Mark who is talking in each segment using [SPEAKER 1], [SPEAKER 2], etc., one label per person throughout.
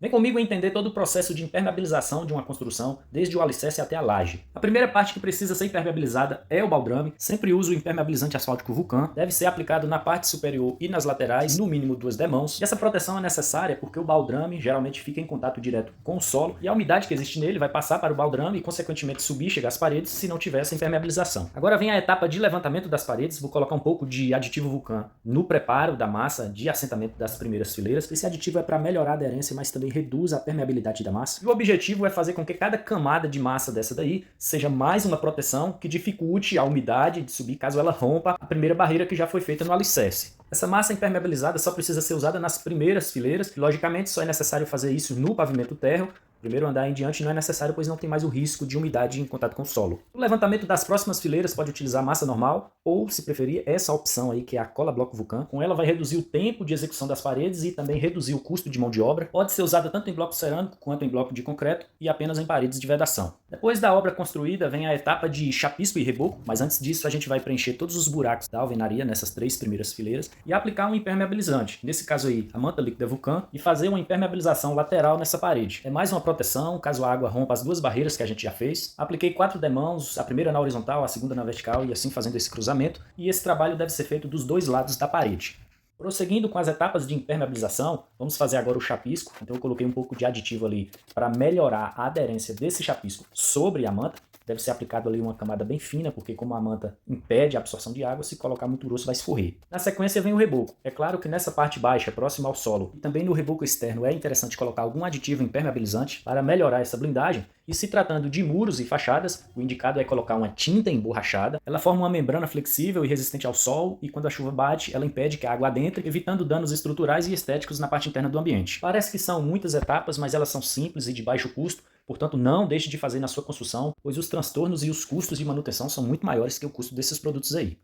[SPEAKER 1] Vem comigo entender todo o processo de impermeabilização de uma construção, desde o alicerce até a laje. A primeira parte que precisa ser impermeabilizada é o baldrame. Sempre uso o impermeabilizante asfáltico Vulcan. Deve ser aplicado na parte superior e nas laterais, no mínimo 2 demãos. E essa proteção é necessária porque o baldrame geralmente fica em contato direto com o solo e a umidade que existe nele vai passar para o baldrame e consequentemente subir e chegar às paredes se não tiver essa impermeabilização. Agora vem a etapa de levantamento das paredes. Vou colocar um pouco de aditivo Vulcan no preparo da massa de assentamento das primeiras fileiras. Esse aditivo é para melhorar a aderência, mas também reduz a permeabilidade da massa. E o objetivo é fazer com que cada camada de massa dessa daí seja mais uma proteção que dificulte a umidade de subir caso ela rompa a primeira barreira que já foi feita no alicerce. Essa massa impermeabilizada só precisa ser usada nas primeiras fileiras, e logicamente só é necessário fazer isso no pavimento térreo. Primeiro andar em diante não é necessário, pois não tem mais o risco de umidade em contato com o solo. No levantamento das próximas fileiras pode utilizar massa normal ou, se preferir, essa opção aí que é a cola bloco Vulcan. Com ela vai reduzir o tempo de execução das paredes e também reduzir o custo de mão de obra. Pode ser usada tanto em bloco cerâmico quanto em bloco de concreto e apenas em paredes de vedação. Depois da obra construída vem a etapa de chapisco e reboco, mas antes disso a gente vai preencher todos os buracos da alvenaria nessas 3 primeiras fileiras e aplicar um impermeabilizante, nesse caso aí a manta líquida Vulcan, e fazer uma impermeabilização lateral nessa parede. É mais uma proteção caso a água rompa as 2 barreiras que a gente já fez. Apliquei 4 demãos, a primeira na horizontal, a segunda na vertical e assim fazendo esse cruzamento, e esse trabalho deve ser feito dos 2 lados da parede. Prosseguindo com as etapas de impermeabilização, vamos fazer agora o chapisco. Então eu coloquei um pouco de aditivo ali para melhorar a aderência desse chapisco sobre a manta. Deve ser aplicado ali uma camada bem fina, porque como a manta impede a absorção de água, se colocar muito grosso vai escorrer. Na sequência vem o reboco. É claro que nessa parte baixa, próxima ao solo, e também no reboco externo é interessante colocar algum aditivo impermeabilizante para melhorar essa blindagem. E se tratando de muros e fachadas, o indicado é colocar uma tinta emborrachada. Ela forma uma membrana flexível e resistente ao sol, e quando a chuva bate, ela impede que a água adentre, evitando danos estruturais e estéticos na parte interna do ambiente. Parece que são muitas etapas, mas elas são simples e de baixo custo. Portanto, não deixe de fazer na sua construção, pois os transtornos e os custos de manutenção são muito maiores que o custo desses produtos aí.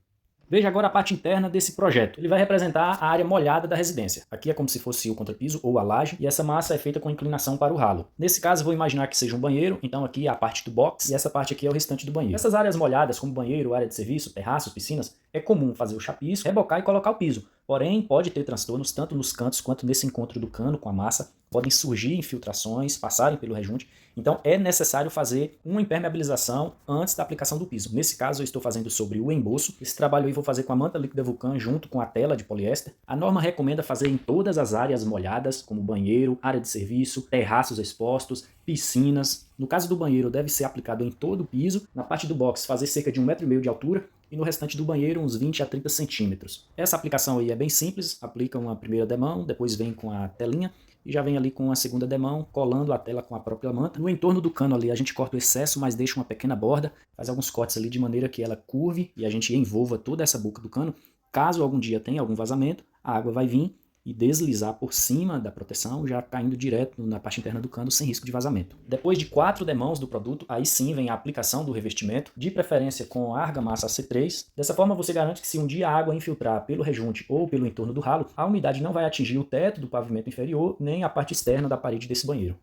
[SPEAKER 1] Veja agora a parte interna desse projeto. Ele vai representar a área molhada da residência. Aqui é como se fosse o contrapiso ou a laje, e essa massa é feita com inclinação para o ralo. Nesse caso, vou imaginar que seja um banheiro, então aqui é a parte do box, e essa parte aqui é o restante do banheiro. Essas áreas molhadas, como banheiro, área de serviço, terraços, piscinas, é comum fazer o chapisco, rebocar e colocar o piso. Porém, pode ter transtornos tanto nos cantos quanto nesse encontro do cano com a massa. Podem surgir infiltrações, passarem pelo rejunte. Então é necessário fazer uma impermeabilização antes da aplicação do piso. Nesse caso eu estou fazendo sobre o emboço. Esse trabalho aí vou fazer com a manta líquida Vulcan junto com a tela de poliéster. A norma recomenda fazer em todas as áreas molhadas, como banheiro, área de serviço, terraços expostos, piscinas. No caso do banheiro deve ser aplicado em todo o piso. Na parte do box fazer cerca de 1,5 m de altura. E no restante do banheiro uns 20 a 30 centímetros. Essa aplicação aí é bem simples, aplica uma primeira demão, depois vem com a telinha e já vem ali com a segunda demão, colando a tela com a própria manta. No entorno do cano ali a gente corta o excesso, mas deixa uma pequena borda, faz alguns cortes ali de maneira que ela curve e a gente envolva toda essa boca do cano. Caso algum dia tenha algum vazamento, a água vai vir e deslizar por cima da proteção, já caindo direto na parte interna do cano sem risco de vazamento. Depois de 4 demãos do produto, aí sim vem a aplicação do revestimento, de preferência com argamassa C3. Dessa forma você garante que se um dia a água infiltrar pelo rejunte ou pelo entorno do ralo, a umidade não vai atingir o teto do pavimento inferior, nem a parte externa da parede desse banheiro.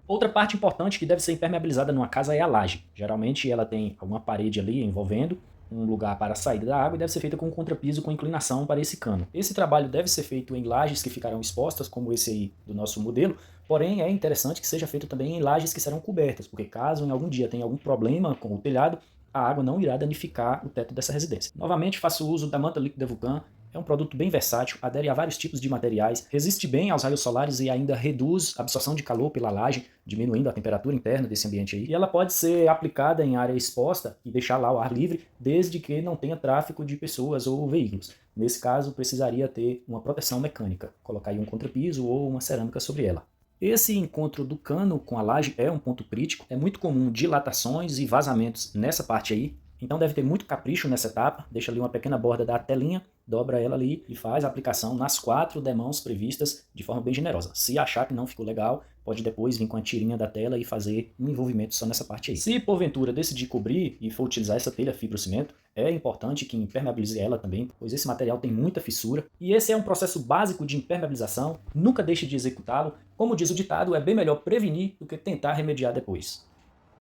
[SPEAKER 1] Outra parte importante que deve ser impermeabilizada numa casa é a laje. Geralmente ela tem alguma parede ali envolvendo, um lugar para a saída da água e deve ser feita com um contrapiso com inclinação para esse cano. Esse trabalho deve ser feito em lajes que ficarão expostas, como esse aí do nosso modelo, porém é interessante que seja feito também em lajes que serão cobertas, porque caso em algum dia tenha algum problema com o telhado, a água não irá danificar o teto dessa residência. Novamente faço uso da manta líquida Vulcan. É um produto bem versátil, adere a vários tipos de materiais, resiste bem aos raios solares e ainda reduz a absorção de calor pela laje, diminuindo a temperatura interna desse ambiente aí. E ela pode ser aplicada em área exposta e deixar lá o ar livre, desde que não tenha tráfego de pessoas ou veículos. Nesse caso, precisaria ter uma proteção mecânica, colocar aí um contrapiso ou uma cerâmica sobre ela. Esse encontro do cano com a laje é um ponto crítico, é muito comum dilatações e vazamentos nessa parte aí, então deve ter muito capricho nessa etapa, deixa ali uma pequena borda da telinha, dobra ela ali e faz a aplicação nas 4 demãos previstas de forma bem generosa. Se achar que não ficou legal, pode depois vir com a tirinha da tela e fazer um envolvimento só nessa parte aí. Se porventura decidir cobrir e for utilizar essa telha fibrocimento, é importante que impermeabilize ela também, pois esse material tem muita fissura e esse é um processo básico de impermeabilização, nunca deixe de executá-lo. Como diz o ditado, é bem melhor prevenir do que tentar remediar depois.